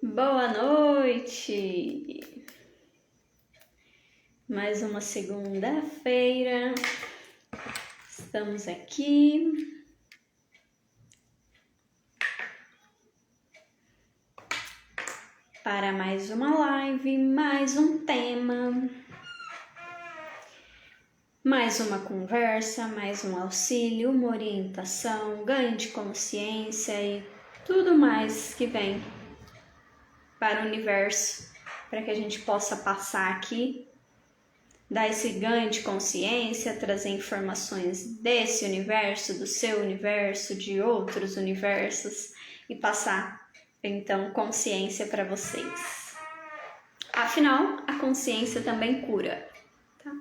Boa noite! Mais uma segunda-feira, estamos aqui para mais uma live, mais um tema, mais uma conversa, mais um auxílio, uma orientação, ganho de consciência e tudo mais que vem para o universo, para que a gente possa passar aqui, dar esse ganho de consciência, trazer informações desse universo, do seu universo, de outros universos e passar então consciência para vocês. Afinal, a consciência também cura. Tá?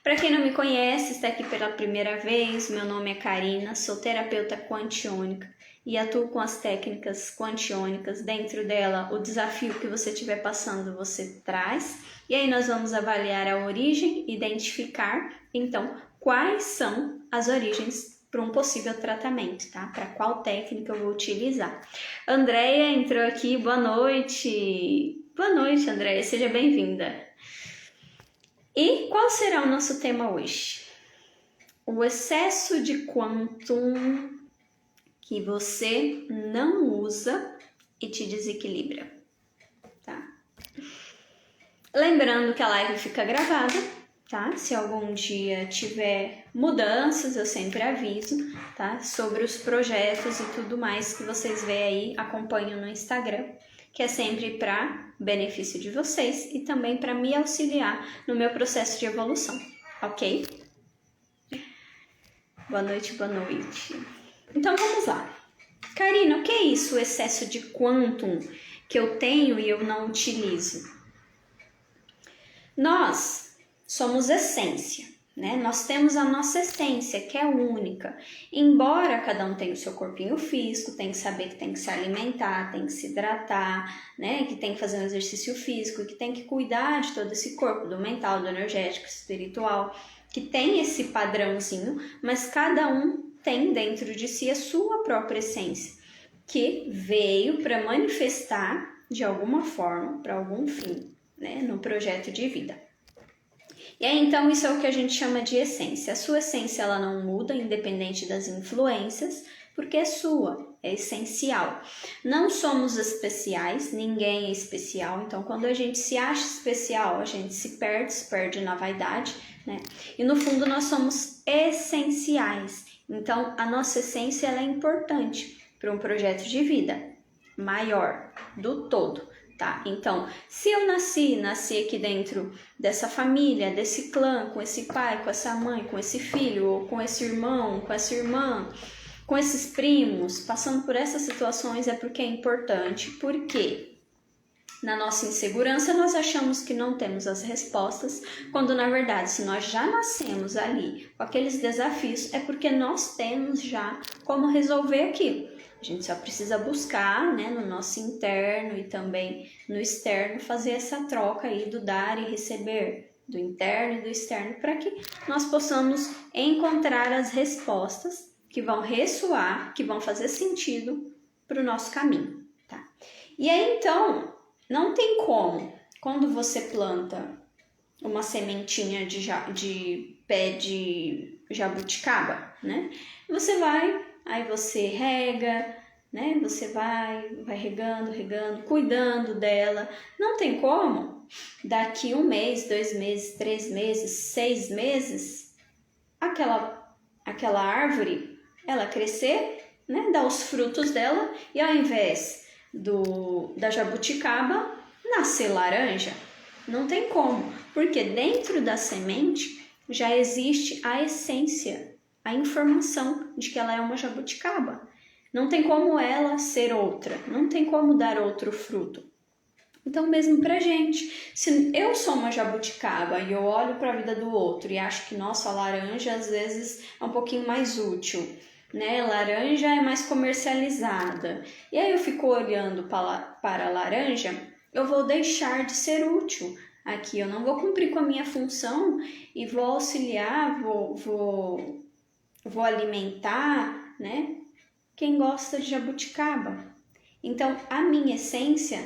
Para quem não me conhece, está aqui pela primeira vez, meu nome é Karina, sou terapeuta quantiônica e atuo com as técnicas quantiônicas. Dentro dela, o desafio que você estiver passando, você traz. E aí nós vamos avaliar a origem, identificar, então, quais são as origens para um possível tratamento, tá? Para qual técnica eu vou utilizar. Andréia entrou aqui, boa noite! Boa noite, Andréia, seja bem-vinda. E qual será o nosso tema hoje? O excesso de quantum que você não usa e te desequilibra, tá? Lembrando que a live fica gravada, tá? Se algum dia tiver mudanças, eu sempre aviso, tá? Sobre os projetos e tudo mais que vocês veem aí, acompanham no Instagram, que é sempre para benefício de vocês e também para me auxiliar no meu processo de evolução, ok? Boa noite, boa noite. Então vamos lá. Karina, o que é isso, o excesso de quantum que eu tenho e eu não utilizo? Nós somos essência, né? Nós temos a nossa essência, que é única. Embora cada um tenha o seu corpinho físico, tem que saber que tem que se alimentar, tem que se hidratar, né? Que tem que fazer um exercício físico, que tem que cuidar de todo esse corpo, do mental, do energético, espiritual, que tem esse padrãozinho, mas cada um tem dentro de si a sua própria essência, que veio para manifestar de alguma forma, para algum fim, né, no projeto de vida. E aí, então, isso é o que a gente chama de essência. A sua essência, ela não muda, independente das influências, porque é sua, é essencial. Não somos especiais, ninguém é especial, então quando a gente se acha especial, a gente se perde na vaidade, né? E no fundo nós somos essenciais, então a nossa essência ela é importante para um projeto de vida maior, do todo, tá? Então, se eu nasci aqui dentro dessa família, desse clã, com esse pai, com essa mãe, com esse filho, ou com esse irmão, com essa irmã, com esses primos, passando por essas situações, é porque é importante, porque na nossa insegurança nós achamos que não temos as respostas, quando na verdade, se nós já nascemos ali com aqueles desafios, é porque nós temos já como resolver aquilo. A gente só precisa buscar, né, no nosso interno e também no externo, fazer essa troca aí do dar e receber, do interno e do externo, para que nós possamos encontrar as respostas que vão ressoar, que vão fazer sentido para o nosso caminho, tá? E aí, então, não tem como, quando você planta uma sementinha de pé de jabuticaba, né? Aí você rega, né? Você vai regando, cuidando dela. Não tem como, daqui 1 mês, 2 meses, 3 meses, 6 meses, aquela árvore, ela crescer, né? Dar os frutos dela e ao invés da jabuticaba nascer laranja. Não tem como, porque dentro da semente já existe a essência, a informação de que ela é uma jabuticaba. Não tem como ela ser outra, não tem como dar outro fruto. Então, mesmo pra gente, se eu sou uma jabuticaba e eu olho para a vida do outro e acho que, nossa, a laranja às vezes é um pouquinho mais útil, né? Laranja é mais comercializada. E aí eu fico olhando para a laranja, eu vou deixar de ser útil. Aqui eu não vou cumprir com a minha função e vou auxiliar, vou alimentar, né? Quem gosta de jabuticaba. Então, a minha essência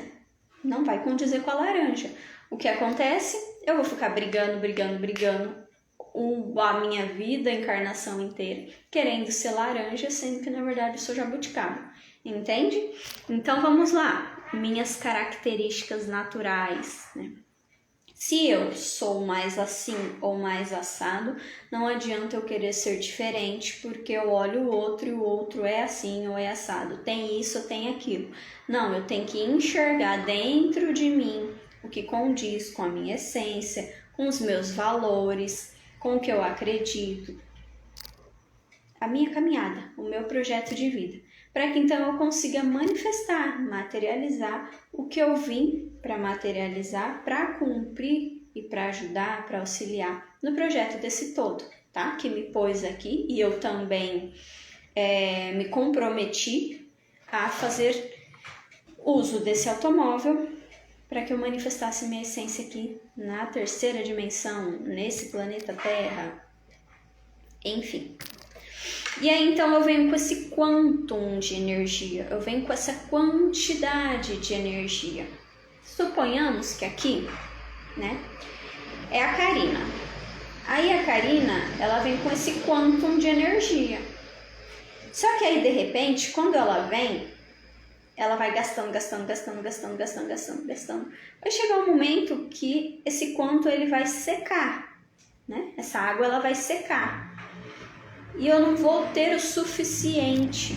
não vai condizer com a laranja. O que acontece? Eu vou ficar brigando a minha vida, a encarnação inteira, querendo ser laranja, sendo que na verdade eu sou jabuticaba. Entende? Então, vamos lá. Minhas características naturais, né? Se eu sou mais assim ou mais assado, não adianta eu querer ser diferente, porque eu olho o outro e o outro é assim ou é assado. Tem isso ou tem aquilo. Não, eu tenho que enxergar dentro de mim o que condiz com a minha essência, com os meus valores, com o que eu acredito. A minha caminhada, o meu projeto de vida. Para que então eu consiga manifestar, materializar o que eu vim para materializar, para cumprir e para ajudar, para auxiliar no projeto desse todo, tá? Que me pôs aqui e eu também me comprometi a fazer uso desse automóvel para que eu manifestasse minha essência aqui na terceira dimensão, nesse planeta Terra, enfim. E aí então eu venho com esse quantum de energia, eu venho com essa quantidade de energia. Suponhamos que aqui, né, é a Karina. Aí a Karina, ela vem com esse quantum de energia. Só que aí de repente, quando ela vem, ela vai gastando. Vai chegar um momento que esse quantum ele vai secar, né? Essa água ela vai secar. E eu não vou ter o suficiente.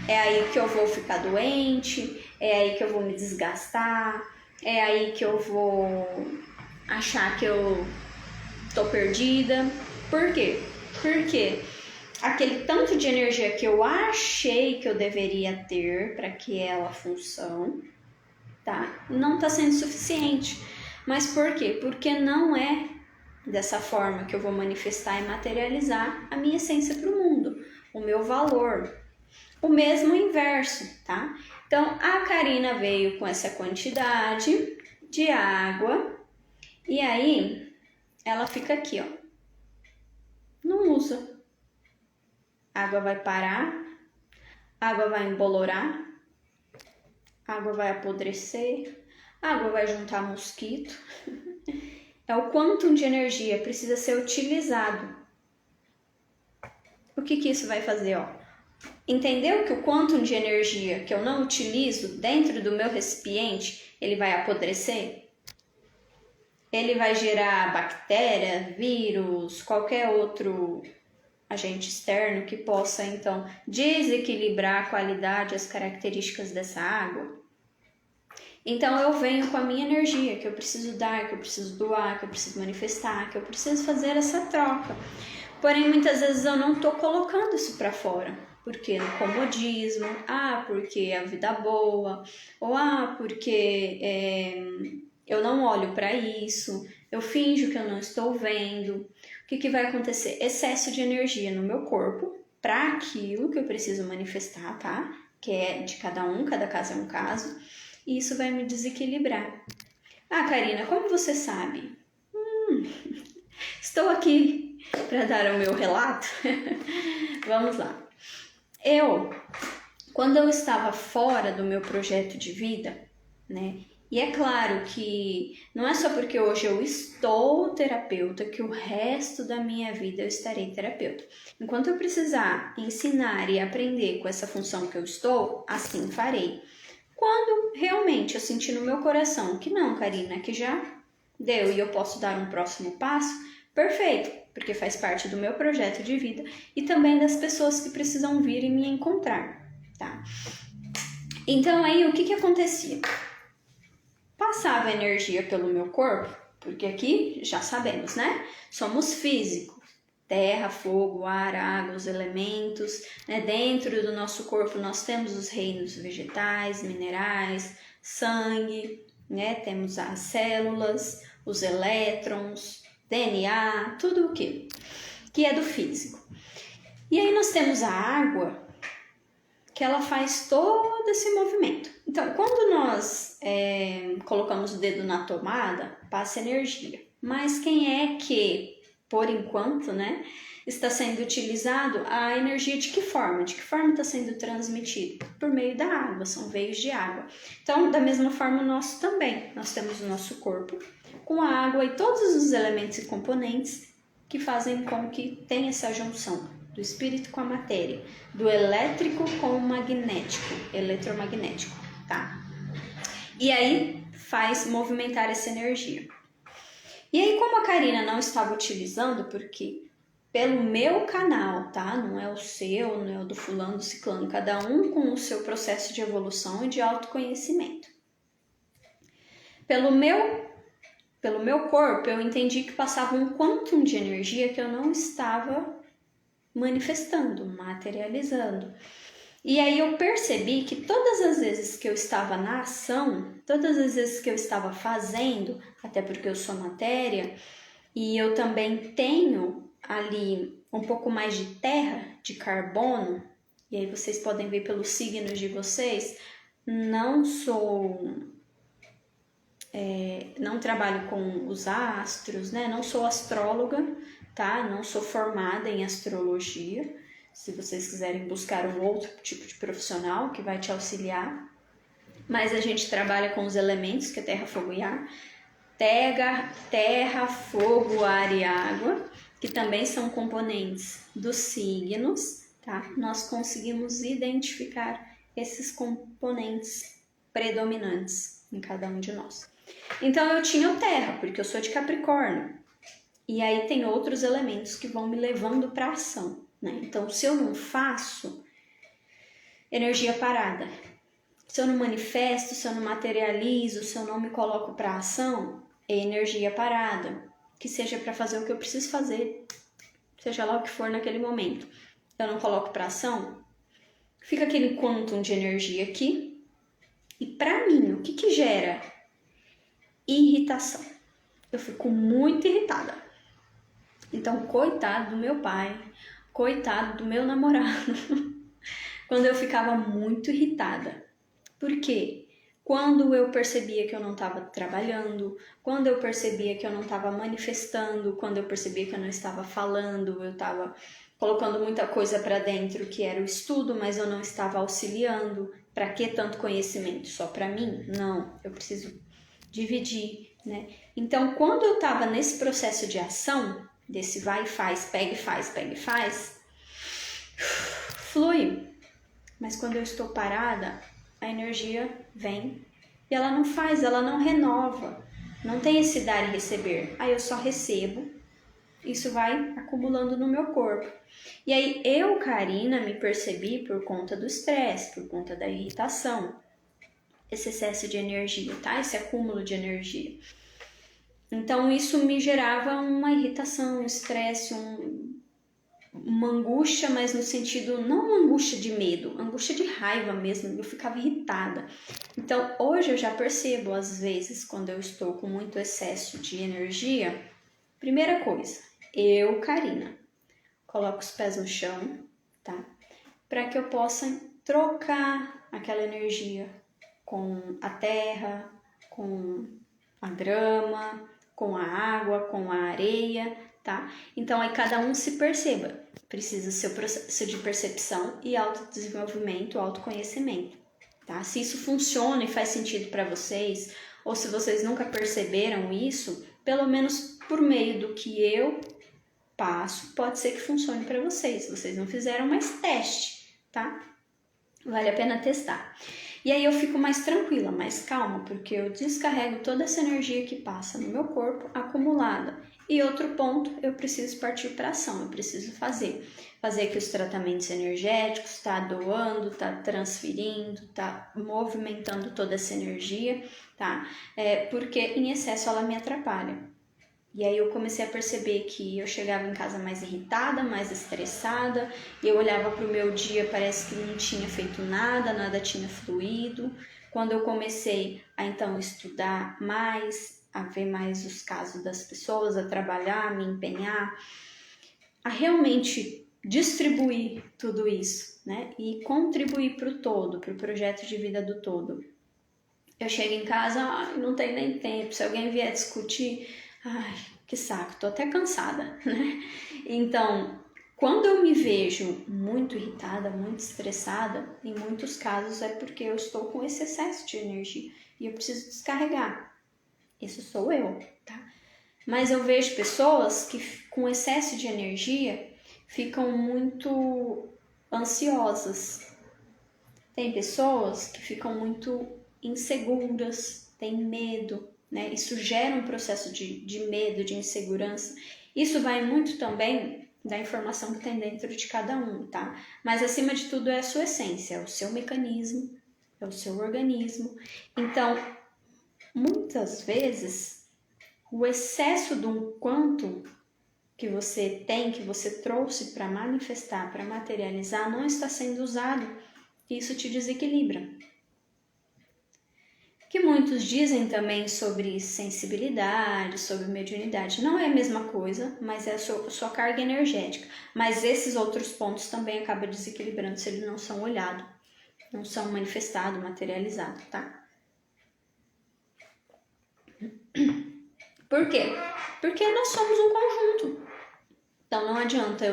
É aí que eu vou ficar doente, é aí que eu vou me desgastar, é aí que eu vou achar que eu tô perdida. Por quê? Porque aquele tanto de energia que eu achei que eu deveria ter para aquela função, tá? Não tá sendo suficiente. Mas por quê? Porque não é dessa forma que eu vou manifestar e materializar a minha essência para o mundo, o meu valor. O mesmo inverso, tá? Então, a Karina veio com essa quantidade de água e aí ela fica aqui, ó. Não usa. A água vai parar, a água vai embolorar, a água vai apodrecer, a água vai juntar mosquito. É o quantum de energia precisa ser utilizado. O que isso vai fazer, ó? Entendeu que o quantum de energia que eu não utilizo dentro do meu recipiente, ele vai apodrecer? Ele vai gerar bactéria, vírus, qualquer outro agente externo que possa, então, desequilibrar a qualidade e as características dessa água. Então, eu venho com a minha energia, que eu preciso dar, que eu preciso doar, que eu preciso manifestar, que eu preciso fazer essa troca. Porém, muitas vezes eu não estou colocando isso para fora. Porque no comodismo, porque a vida boa, ou porque eu não olho para isso, eu finjo que eu não estou vendo. O que vai acontecer? Excesso de energia no meu corpo para aquilo que eu preciso manifestar, tá? Que é de cada um, cada caso é um caso. E isso vai me desequilibrar. Karina, como você sabe? Estou aqui para dar o meu relato. Vamos lá. Quando eu estava fora do meu projeto de vida, né? E é claro que não é só porque hoje eu estou terapeuta que o resto da minha vida eu estarei terapeuta. Enquanto eu precisar ensinar e aprender com essa função que eu estou, assim farei. Quando realmente eu sentir no meu coração que não, Karina, que já deu e eu posso dar um próximo passo, perfeito, porque faz parte do meu projeto de vida e também das pessoas que precisam vir e me encontrar, tá? Então aí o que acontecia? Passava energia pelo meu corpo, porque aqui já sabemos, né? Somos físicos. Terra, fogo, ar, água, os elementos, né? Dentro do nosso corpo nós temos os reinos vegetais, minerais, sangue, né? Temos as células, os elétrons, DNA, tudo o que é do físico. E aí nós temos a água, que ela faz todo esse movimento. Então, quando nós colocamos o dedo na tomada, passa energia. Mas quem é que, por enquanto, né, está sendo utilizado a energia de que forma? De que forma está sendo transmitido? Por meio da água, são veios de água. Então, da mesma forma, o nosso também. Nós temos o nosso corpo com a água e todos os elementos e componentes que fazem com que tenha essa junção do espírito com a matéria, do elétrico com o magnético, eletromagnético, tá? E aí faz movimentar essa energia. E aí, como a Karina não estava utilizando, porque pelo meu canal, tá? Não é o seu, não é o do fulano, do ciclano, cada um com o seu processo de evolução e de autoconhecimento. Pelo meu corpo, eu entendi que passava um quantum de energia que eu não estava manifestando, materializando. E aí eu percebi que todas as vezes que eu estava na ação, todas as vezes que eu estava fazendo, até porque eu sou matéria, e eu também tenho ali um pouco mais de terra, de carbono, e aí vocês podem ver pelos signos de vocês, não trabalho com os astros, né? Não sou astróloga, tá? Não sou formada em astrologia. Se vocês quiserem buscar um outro tipo de profissional que vai te auxiliar. Mas a gente trabalha com os elementos, que é terra, fogo e ar. Terra, fogo, ar e água, que também são componentes dos signos, tá? Nós conseguimos identificar esses componentes predominantes em cada um de nós. Então eu tinha o terra, porque eu sou de Capricórnio. E aí tem outros elementos que vão me levando para ação, né? Então se eu não faço, energia parada. Se eu não manifesto, se eu não materializo, se eu não me coloco para ação, é energia parada. Que seja para fazer o que eu preciso fazer, seja lá o que for naquele momento. Eu não coloco para ação, fica aquele quantum de energia aqui. E para mim, o que gera? Irritação. Eu fico muito irritada. Então, coitado do meu pai, coitado do meu namorado, quando eu ficava muito irritada. Por quê? Quando eu percebia que eu não estava trabalhando, quando eu percebia que eu não estava manifestando, quando eu percebia que eu não estava falando, eu estava colocando muita coisa para dentro que era o estudo, mas eu não estava auxiliando. Para que tanto conhecimento? Só para mim? Não, eu preciso dividir, né? Então, quando eu estava nesse processo de ação, desse vai e faz, pega e faz, pega e faz, flui. Mas quando eu estou parada, a energia vem e ela não faz, ela não renova, não tem esse dar e receber. Aí eu só recebo, isso vai acumulando no meu corpo. E aí eu, Karina, me percebi por conta do estresse, por conta da irritação, esse excesso de energia, tá? Esse acúmulo de energia. Então isso me gerava uma irritação, um estresse, uma angústia, mas no sentido, não uma angústia de medo, angústia de raiva mesmo, eu ficava irritada. Então hoje eu já percebo, às vezes, quando eu estou com muito excesso de energia, primeira coisa, eu, Karina, coloco os pés no chão, tá? Para que eu possa trocar aquela energia com a terra, com a grama, com a água, com a areia, tá? Então aí cada um se perceba, precisa ser o processo de percepção e autodesenvolvimento, autoconhecimento, tá? Se isso funciona e faz sentido para vocês, ou se vocês nunca perceberam isso, pelo menos por meio do que eu passo, pode ser que funcione para vocês. Vocês não fizeram, mais teste, tá? Vale a pena testar. E aí eu fico mais tranquila, mais calma, porque eu descarrego toda essa energia que passa no meu corpo acumulada. E outro ponto, eu preciso partir para ação, eu preciso fazer aqui os tratamentos energéticos, tá doando, tá transferindo, tá movimentando toda essa energia, tá? Porque em excesso ela me atrapalha. E aí eu comecei a perceber que eu chegava em casa mais irritada, mais estressada, e eu olhava para o meu dia, parece que não tinha feito nada, nada tinha fluído. Quando eu comecei a então estudar mais, a ver mais os casos das pessoas, a trabalhar, a me empenhar, a realmente distribuir tudo isso, né? E contribuir para o todo, para o projeto de vida do todo. Eu chego em casa, não tenho nem tempo, se alguém vier discutir... Ai, que saco, tô até cansada, né? Então, Quando eu me vejo muito irritada, muito estressada, em muitos casos é porque eu estou com esse excesso de energia e eu preciso descarregar. Isso sou eu, tá? Mas eu vejo pessoas que com excesso de energia ficam muito ansiosas. Tem pessoas que ficam muito inseguras, têm medo, né? Isso gera um processo de medo, de insegurança. Isso vai muito também da informação que tem dentro de cada um, tá? Mas acima de tudo é a sua essência, é o seu mecanismo, é o seu organismo. Então, muitas vezes, o excesso de um quanto que você tem, que você trouxe para manifestar, para materializar, não está sendo usado. Isso te desequilibra. Que muitos dizem também sobre sensibilidade, sobre mediunidade. Não é a mesma coisa, mas é a sua carga energética. Mas esses outros pontos também acabam desequilibrando se eles não são olhados, não são manifestados, materializados, tá? Por quê? Porque nós somos um conjunto. Então não adianta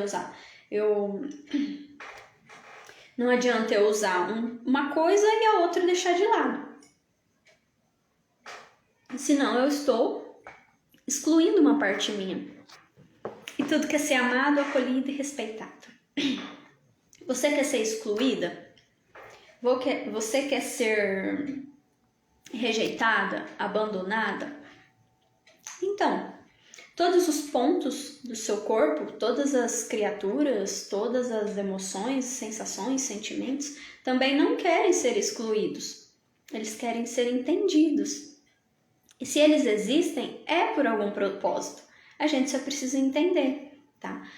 não adianta eu usar uma coisa e a outra deixar de lado. Senão eu estou excluindo uma parte minha. E tudo quer ser amado, acolhido e respeitado. Você quer ser excluída? Você quer ser rejeitada, abandonada? Então, todos os pontos do seu corpo, todas as criaturas, todas as emoções, sensações, sentimentos, também não querem ser excluídos. Eles querem ser entendidos. E se eles existem, é por algum propósito. A gente só precisa entender, tá?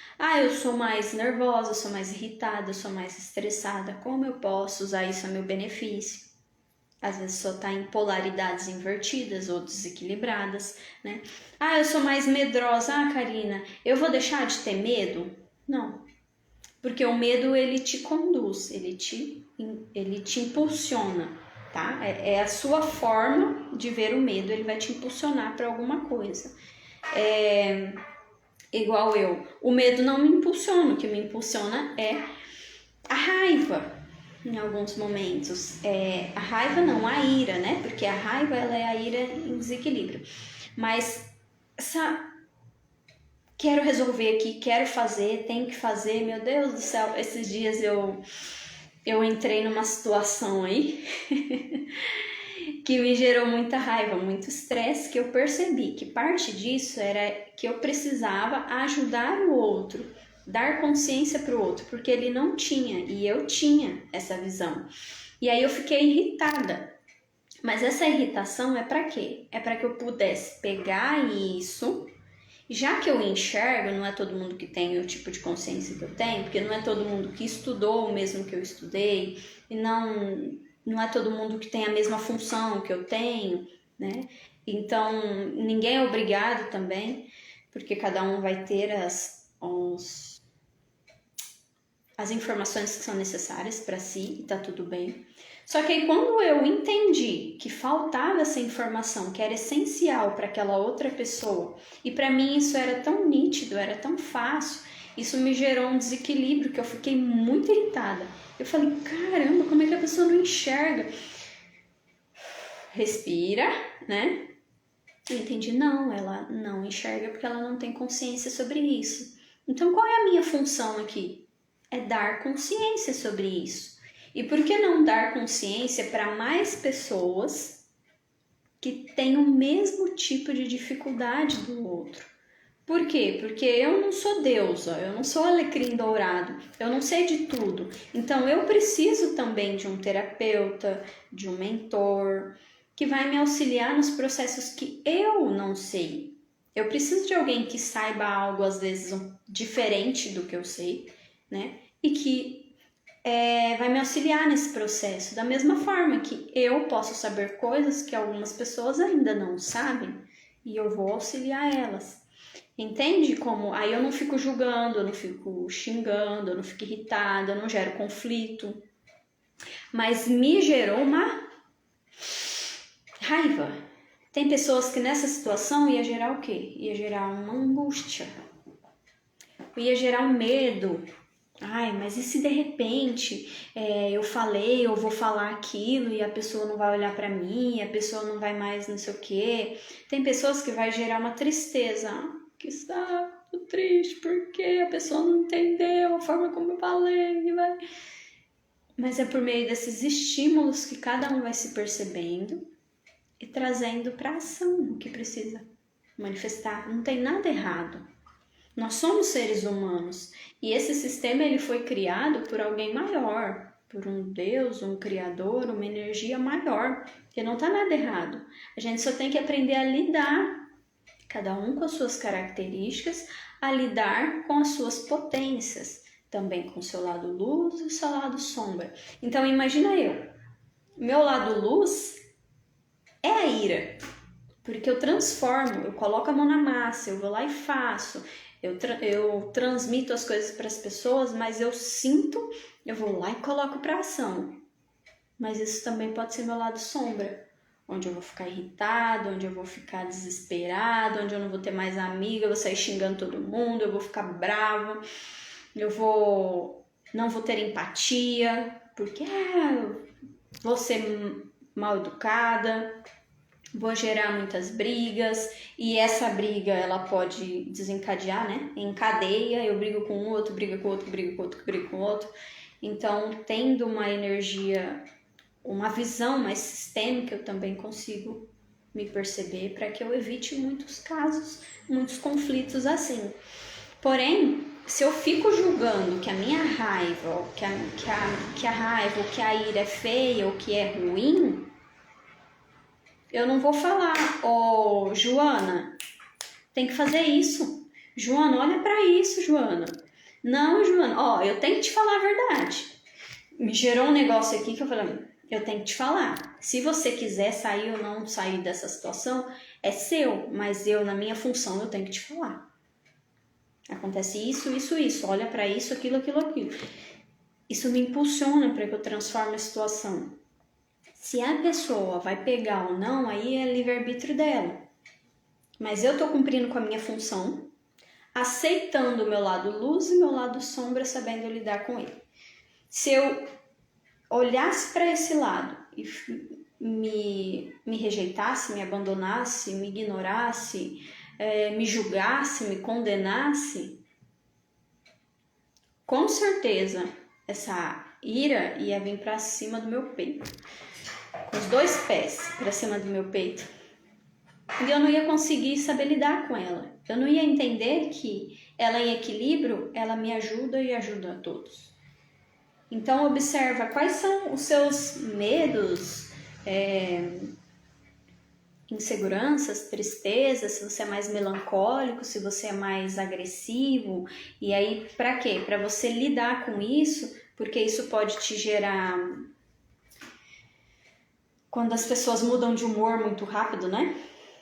Eu sou mais nervosa, eu sou mais irritada, eu sou mais estressada. Como eu posso usar isso a meu benefício? Às vezes só está em polaridades invertidas ou desequilibradas, né? Eu sou mais medrosa. Karina, eu vou deixar de ter medo? Não. Porque o medo, ele te conduz, ele te impulsiona, tá? É a sua forma de ver o medo, ele vai te impulsionar para alguma coisa. Igual eu. O medo não me impulsiona, o que me impulsiona é a raiva. Em alguns momentos, a raiva não, a ira, né? Porque a raiva, ela é a ira em desequilíbrio. Mas quero resolver aqui, quero fazer, tenho que fazer. Meu Deus do céu, esses dias eu entrei numa situação aí que me gerou muita raiva, muito estresse, que eu percebi que parte disso era que eu precisava ajudar o outro, dar consciência para o outro, porque ele não tinha e eu tinha essa visão. E aí eu fiquei irritada. Mas essa irritação é para quê? É para que eu pudesse pegar isso, já que eu enxergo, não é todo mundo que tem o tipo de consciência que eu tenho, porque não é todo mundo que estudou o mesmo que eu estudei, e não é todo mundo que tem a mesma função que eu tenho, né? Então, ninguém é obrigado também, porque cada um vai ter as informações que são necessárias para si e tá tudo bem. Só que aí quando eu entendi que faltava essa informação, que era essencial para aquela outra pessoa, e para mim isso era tão nítido, era tão fácil, isso me gerou um desequilíbrio que eu fiquei muito irritada. Eu falei, caramba, como é que a pessoa não enxerga? Respira, né? Eu entendi, não, ela não enxerga porque ela não tem consciência sobre isso. Então qual é a minha função aqui? É dar consciência sobre isso. E por que não dar consciência para mais pessoas que têm o mesmo tipo de dificuldade do outro? Por quê? Porque eu não sou deusa, eu não sou alecrim dourado, eu não sei de tudo. Então eu preciso também de um terapeuta, de um mentor, que vai me auxiliar nos processos que eu não sei. Eu preciso de alguém que saiba algo, às vezes, diferente do que eu sei, né? E que vai me auxiliar nesse processo, da mesma forma que eu posso saber coisas que algumas pessoas ainda não sabem e eu vou auxiliar elas. Entende como? Aí eu não fico julgando, eu não fico xingando, eu não fico irritada, eu não gero conflito. Mas me gerou uma raiva. Tem pessoas que nessa situação ia gerar o quê? Ia gerar uma angústia. ia gerar um medo. Ai, mas e se de repente eu falei, eu vou falar aquilo e a pessoa não vai olhar pra mim, a pessoa não vai mais não sei o quê. Tem pessoas que vai gerar uma tristeza. Que está triste porque a pessoa não entendeu a forma como eu falei. Mas é por meio desses estímulos que cada um vai se percebendo e trazendo pra ação o que precisa manifestar. Não tem nada errado. Nós somos seres humanos e esse sistema ele foi criado por alguém maior, por um Deus, um Criador, uma energia maior, que não está nada errado. A gente só tem que aprender a lidar, cada um com as suas características, a lidar com as suas potências, também com o seu lado luz e o seu lado sombra. Então imagina meu lado luz é a ira, porque eu transformo, eu coloco a mão na massa, eu vou lá e faço. Eu transmito as coisas para as pessoas, mas eu sinto, eu vou lá e coloco para ação. Mas isso também pode ser meu lado sombra, onde eu vou ficar irritado, onde eu vou ficar desesperado, onde eu não vou ter mais amiga, eu vou sair xingando todo mundo, eu vou ficar brava, não vou ter empatia, porque vou ser mal educada. Vou gerar muitas brigas e essa briga ela pode desencadear, né? Em cadeia, eu brigo com um, outro briga com outro, briga com outro, briga com outro. Então, tendo uma energia, uma visão mais sistêmica, eu também consigo me perceber para que eu evite muitos casos, muitos conflitos assim. Porém, se eu fico julgando que a minha raiva, ou que a raiva, ou que a ira é feia, ou que é ruim, eu não vou falar, Joana, tem que fazer isso. Joana, olha para isso, Joana. Não, Joana, eu tenho que te falar a verdade. Me gerou um negócio aqui que eu falei, eu tenho que te falar. Se você quiser sair ou não sair dessa situação, é seu, mas eu, na minha função, eu tenho que te falar. Acontece isso, isso, isso. Olha para isso, aquilo, aquilo, aquilo. Isso me impulsiona para que eu transforme a situação. Se a pessoa vai pegar ou não, aí é livre-arbítrio dela. Mas eu tô cumprindo com a minha função, aceitando o meu lado luz e meu lado sombra, sabendo lidar com ele. Se eu olhasse para esse lado e me rejeitasse, me abandonasse, me ignorasse, me julgasse, me condenasse, com certeza essa ira ia vir para cima do meu peito. Com os dois pés para cima do meu peito. E eu não ia conseguir saber lidar com ela. Eu não ia entender que ela em equilíbrio, ela me ajuda e ajuda a todos. Então observa quais são os seus medos, inseguranças, tristezas, se você é mais melancólico, se você é mais agressivo. E aí, para quê? Para você lidar com isso, porque isso pode te gerar... Quando as pessoas mudam de humor muito rápido, né?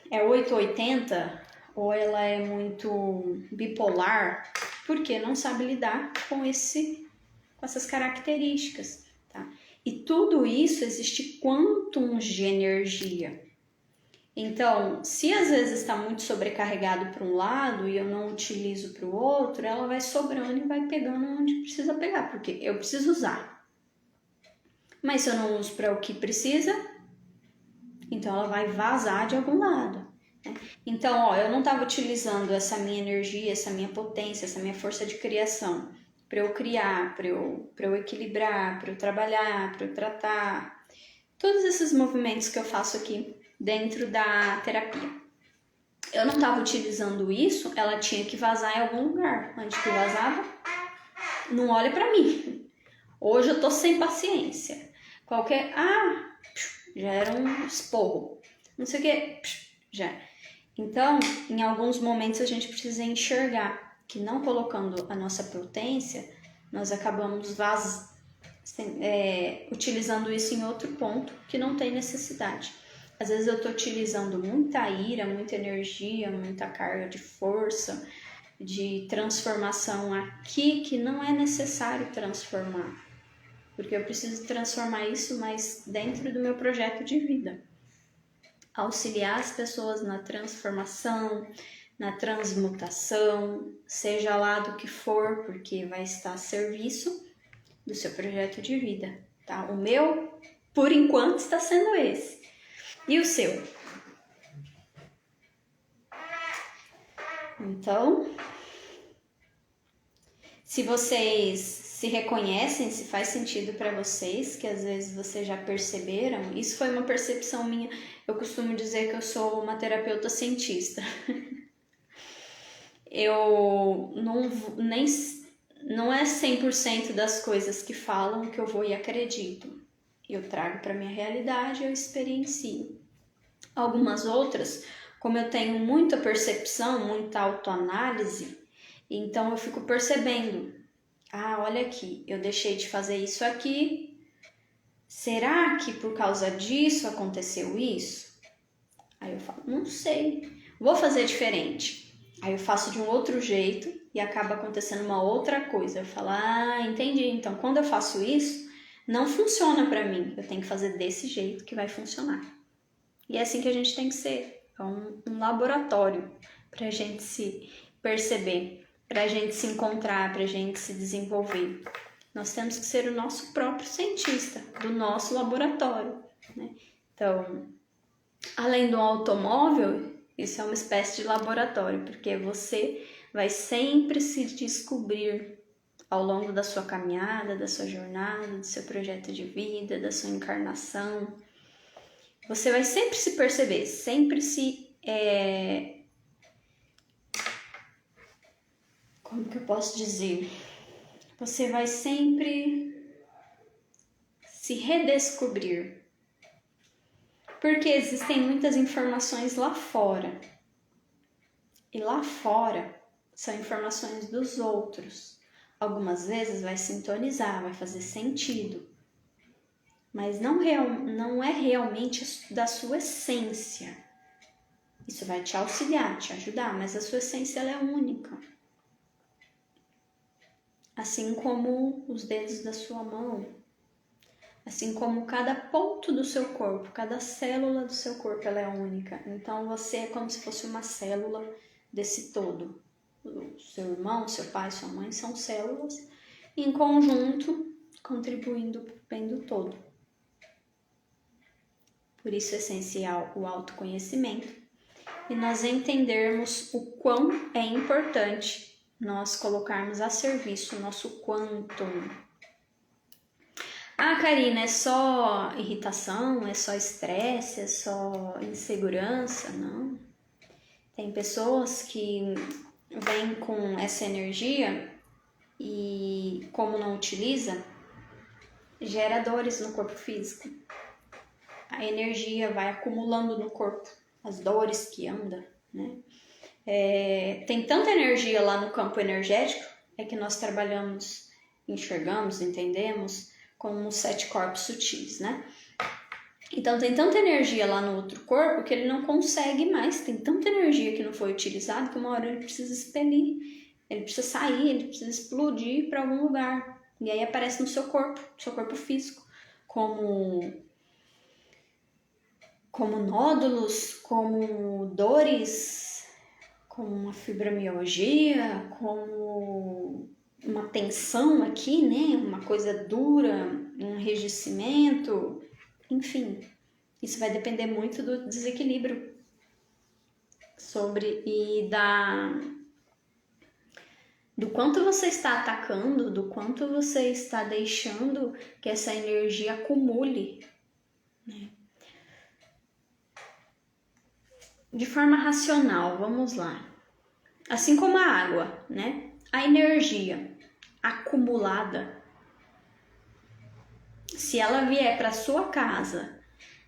É 880 ou ela é muito bipolar, porque não sabe lidar com essas características, tá? E tudo isso existe quântums de energia. Então, se às vezes está muito sobrecarregado para um lado e eu não utilizo para o outro, ela vai sobrando e vai pegando onde precisa pegar, porque eu preciso usar. Mas se eu não uso para o que precisa, então ela vai vazar de algum lado. Né? Então, eu não estava utilizando essa minha energia, essa minha potência, essa minha força de criação para eu criar, para eu equilibrar, para eu trabalhar, para eu tratar. Todos esses movimentos que eu faço aqui dentro da terapia. Eu não estava utilizando isso, ela tinha que vazar em algum lugar. Antes que vazava, não olha para mim. Hoje eu tô sem paciência. Já era um esporro. Não sei o que, já. Então, em alguns momentos a gente precisa enxergar que não colocando a nossa potência, nós acabamos utilizando isso em outro ponto que não tem necessidade. Às vezes eu estou utilizando muita ira, muita energia, muita carga de força, de transformação aqui que não é necessário transformar. Porque eu preciso transformar isso, mas dentro do meu projeto de vida. Auxiliar as pessoas na transformação, na transmutação, seja lá do que for, porque vai estar a serviço do seu projeto de vida, tá? O meu, por enquanto, está sendo esse. E o seu? Então, se vocês se reconhecem, se faz sentido para vocês, que às vezes vocês já perceberam, isso foi uma percepção minha. Eu costumo dizer que eu sou uma terapeuta cientista. Eu não é 100% das coisas que falam que eu vou e acredito. Eu trago para minha realidade, eu experiencio. Algumas outras, como eu tenho muita percepção, muita autoanálise, então eu fico percebendo, olha aqui, eu deixei de fazer isso aqui, será que por causa disso aconteceu isso? Aí eu falo, não sei, vou fazer diferente. Aí eu faço de um outro jeito e acaba acontecendo uma outra coisa. Eu falo, entendi, então quando eu faço isso, não funciona para mim, eu tenho que fazer desse jeito que vai funcionar. E é assim que a gente tem que ser, é um laboratório para a gente se perceber, para a gente se encontrar, para a gente se desenvolver. Nós temos que ser o nosso próprio cientista, do nosso laboratório, né? Então, além do automóvel, isso é uma espécie de laboratório, porque você vai sempre se descobrir ao longo da sua caminhada, da sua jornada, do seu projeto de vida, da sua encarnação. Você vai sempre se perceber, sempre se... Como que eu posso dizer? Você vai sempre se redescobrir. Porque existem muitas informações lá fora. E lá fora são informações dos outros. Algumas vezes vai sintonizar, vai fazer sentido. Mas não é realmente da sua essência. Isso vai te auxiliar, te ajudar, mas a sua essência ela é única. Assim como os dedos da sua mão, assim como cada ponto do seu corpo, cada célula do seu corpo ela é única. Então você é como se fosse uma célula desse todo. O seu irmão, seu pai, sua mãe são células em conjunto, contribuindo para o bem do todo. Por isso é essencial o autoconhecimento e nós entendermos o quão é importante nós colocarmos a serviço o nosso quantum. Karina, é só irritação, é só estresse, é só insegurança? Não. Tem pessoas que vêm com essa energia e, como não utiliza, gera dores no corpo físico. A energia vai acumulando no corpo, as dores que anda, né? Tem tanta energia lá no campo energético, é que nós trabalhamos, enxergamos, entendemos como os 7 corpos sutis, né? Então tem tanta energia lá no outro corpo que ele não consegue mais, tem tanta energia que não foi utilizada que uma hora ele precisa expelir, ele precisa sair, ele precisa explodir para algum lugar. E aí aparece no seu corpo físico, como nódulos, como dores, como uma fibromialgia, como uma tensão aqui, né? Uma coisa dura, um enrijecimento, enfim. Isso vai depender muito do desequilíbrio do quanto você está atacando, do quanto você está deixando que essa energia acumule, né? De forma racional, vamos lá. Assim como a água, né? A energia acumulada, se ela vier para sua casa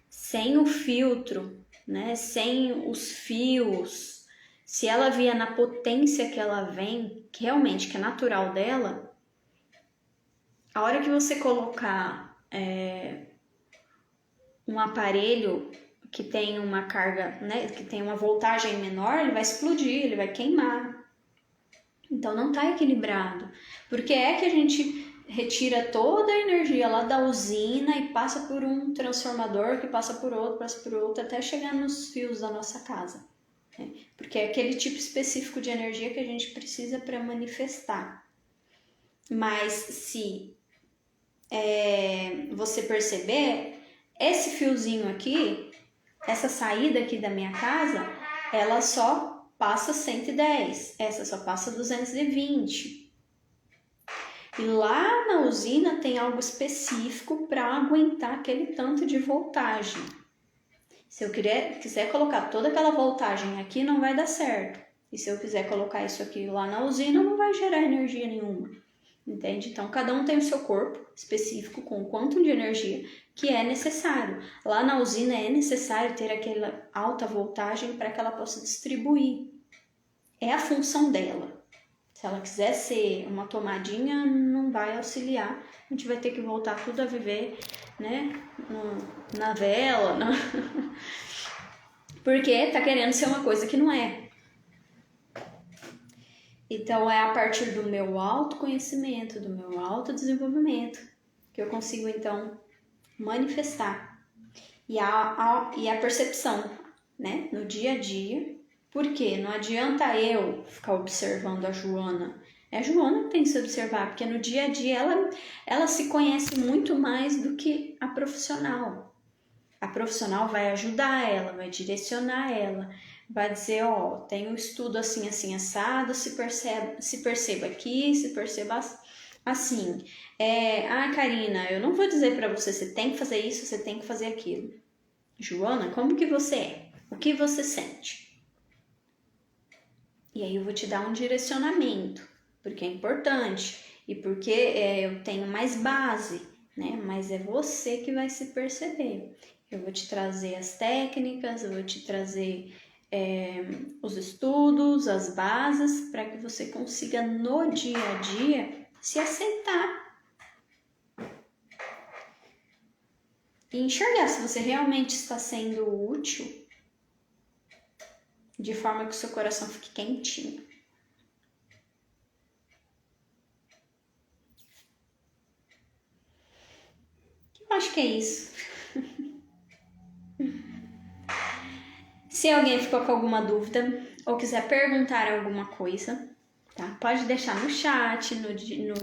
sem o filtro, né? Sem os fios, se ela vier na potência que ela vem, que realmente que é natural dela, a hora que você colocar um aparelho que tem uma carga, né, que tem uma voltagem menor, ele vai explodir, ele vai queimar. Então não está equilibrado. Porque é que a gente retira toda a energia lá da usina e passa por um transformador, que passa por outro, até chegar nos fios da nossa casa. né? Porque é aquele tipo específico de energia que a gente precisa para manifestar. Mas se você perceber, esse fiozinho aqui, essa saída aqui da minha casa, ela só passa 110, essa só passa 220. E lá na usina tem algo específico para aguentar aquele tanto de voltagem. Se eu quiser colocar toda aquela voltagem aqui, não vai dar certo. E se eu quiser colocar isso aqui lá na usina, não vai gerar energia nenhuma. Entende? Então, cada um tem o seu corpo específico com o quantum de energia que é necessário. Lá na usina é necessário ter aquela alta voltagem para que ela possa distribuir. É a função dela. Se ela quiser ser uma tomadinha, não vai auxiliar. A gente vai ter que voltar tudo a viver, né, na vela, porque tá querendo ser uma coisa que não é. Então, é a partir do meu autoconhecimento, do meu autodesenvolvimento, que eu consigo, então, manifestar. E a percepção, né, no dia a dia. Porque não adianta eu ficar observando a Joana. É a Joana que tem que se observar, porque no dia a dia ela se conhece muito mais do que a profissional. A profissional vai ajudar ela, vai direcionar ela, vai dizer, ó, tem um estudo assim, assim, assado, se perceba aqui, se perceba assim. Karina, eu não vou dizer para você tem que fazer isso, você tem que fazer aquilo. Joana, como que você é? O que você sente? E aí eu vou te dar um direcionamento, porque é importante e porque eu tenho mais base, né? Mas é você que vai se perceber. Eu vou te trazer as técnicas, eu vou te trazer os estudos, as bases, para que você consiga no dia a dia se aceitar. E enxergar se você realmente está sendo útil, de forma que o seu coração fique quentinho. Eu acho que é isso. Se alguém ficou com alguma dúvida ou quiser perguntar alguma coisa, tá? Pode deixar no chat, no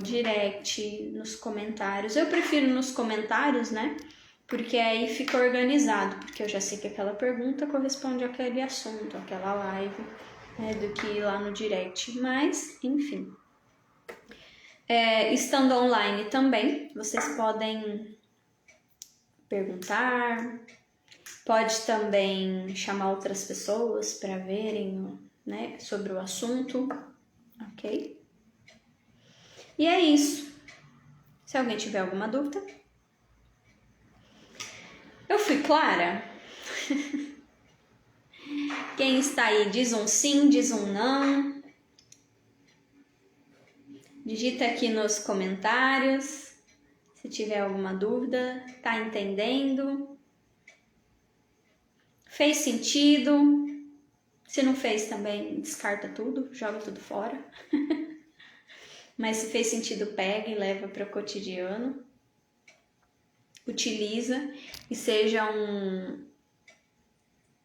direct, nos comentários. Eu prefiro nos comentários, né? Porque aí fica organizado, porque eu já sei que aquela pergunta corresponde àquele assunto, àquela live, né, do que ir lá no direct. Mas, enfim. Estando online também, vocês podem perguntar, pode também chamar outras pessoas para verem, né, sobre o assunto, ok? E é isso. Se alguém tiver alguma dúvida... Eu fui clara? Quem está aí diz um sim, diz um não. Digita aqui nos comentários se tiver alguma dúvida. Tá entendendo? Fez sentido? Se não fez também, descarta tudo, joga tudo fora. Mas se fez sentido, pega e leva para o cotidiano. Utiliza e seja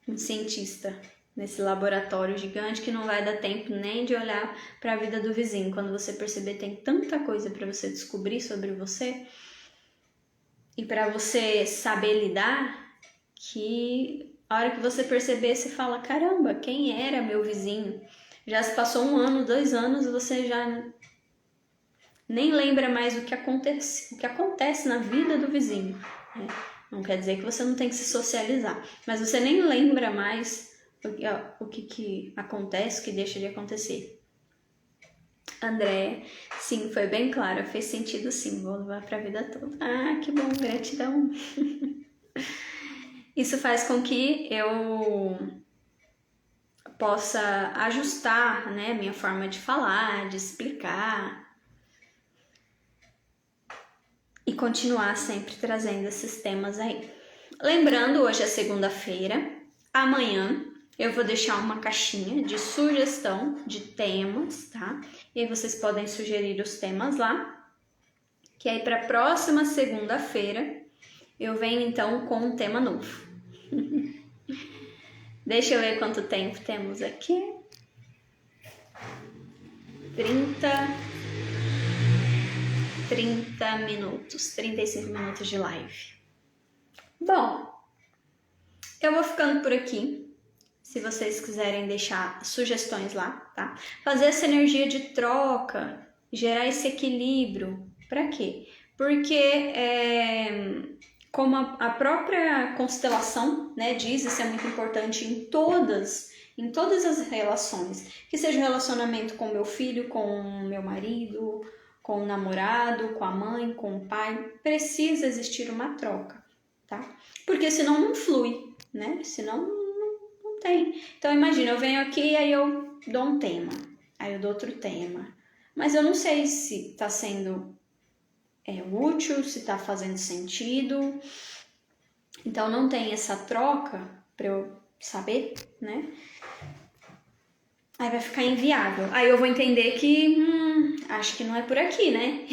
um cientista nesse laboratório gigante que não vai dar tempo nem de olhar para a vida do vizinho. Quando você perceber, tem tanta coisa para você descobrir sobre você e para você saber lidar, que a hora que você perceber, você fala, caramba, quem era meu vizinho? Já se passou 1 ano, 2 anos e você já nem lembra mais o que acontece na vida do vizinho, né? Não quer dizer que você não tem que se socializar, mas você nem lembra mais o que acontece, o que deixa de acontecer. André, sim, foi bem claro, fez sentido sim, vou levar para a vida toda. Ah, que bom, gratidão. Isso faz com que eu possa ajustar, né, minha forma de falar, de explicar, e continuar sempre trazendo esses temas aí. Lembrando, hoje é segunda-feira, amanhã eu vou deixar uma caixinha de sugestão de temas, tá? E aí vocês podem sugerir os temas lá, que aí para a próxima segunda-feira eu venho então com um tema novo. Deixa eu ver quanto tempo temos aqui. 30 minutos, 35 minutos de live. Bom, eu vou ficando por aqui. Se vocês quiserem deixar sugestões lá, tá? Fazer essa energia de troca, gerar esse equilíbrio. Para quê? Porque como a própria constelação, né, diz, isso é muito importante em todas as relações, que seja o relacionamento com meu filho, com meu marido, com o namorado, com a mãe, com o pai, precisa existir uma troca, tá? Porque senão não flui, né? Senão não tem. Então imagina, eu venho aqui e aí eu dou um tema, aí eu dou outro tema, mas eu não sei se tá sendo útil, se tá fazendo sentido, então não tem essa troca para eu saber, né? Aí vai ficar inviável. Aí eu vou entender que acho que não é por aqui, né?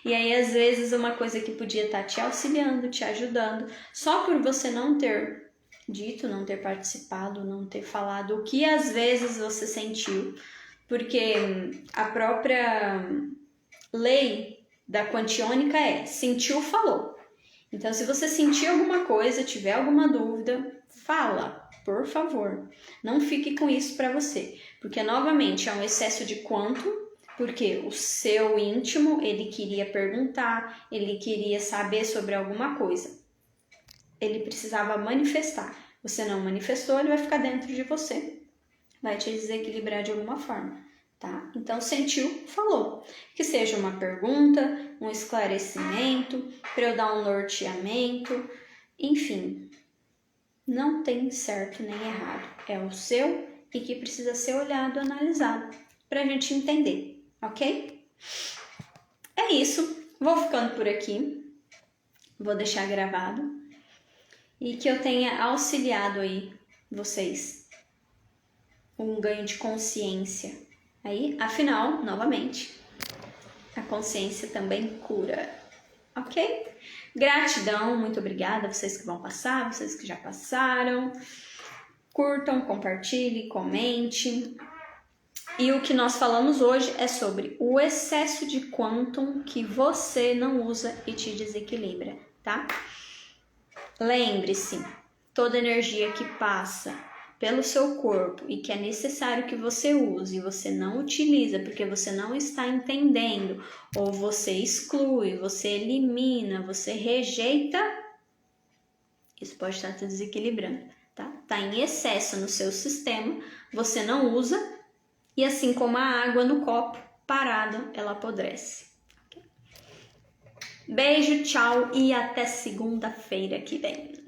E aí às vezes uma coisa que podia estar te auxiliando, te ajudando, só por você não ter dito, não ter participado, não ter falado o que às vezes você sentiu, porque a própria lei da quantiônica sentiu, falou. Então, se você sentir alguma coisa, tiver alguma dúvida, fala, por favor. Não fique com isso para você, porque novamente é um excesso de quantum, porque o seu íntimo, ele queria perguntar, ele queria saber sobre alguma coisa. Ele precisava manifestar. Você não manifestou, ele vai ficar dentro de você. Vai te desequilibrar de alguma forma. Tá? Então, sentiu, falou. Que seja uma pergunta, um esclarecimento, para eu dar um norteamento, enfim. Não tem certo nem errado. É o seu e que precisa ser olhado, analisado, para a gente entender, ok? É isso. Vou ficando por aqui. Vou deixar gravado. E que eu tenha auxiliado aí vocês. Um ganho de consciência. Aí, afinal, novamente, a consciência também cura, ok? Gratidão, muito obrigada a vocês que vão passar, vocês que já passaram. Curtam, compartilhem, comentem. E o que nós falamos hoje é sobre o excesso de quantum que você não usa e te desequilibra, tá? Lembre-se, toda energia que passa pelo seu corpo e que é necessário que você use e você não utiliza porque você não está entendendo, ou você exclui, você elimina, você rejeita, isso pode estar te desequilibrando, tá? Tá em excesso no seu sistema, você não usa, e assim como a água no copo, parada, ela apodrece. Okay? Beijo, tchau e até segunda-feira que vem.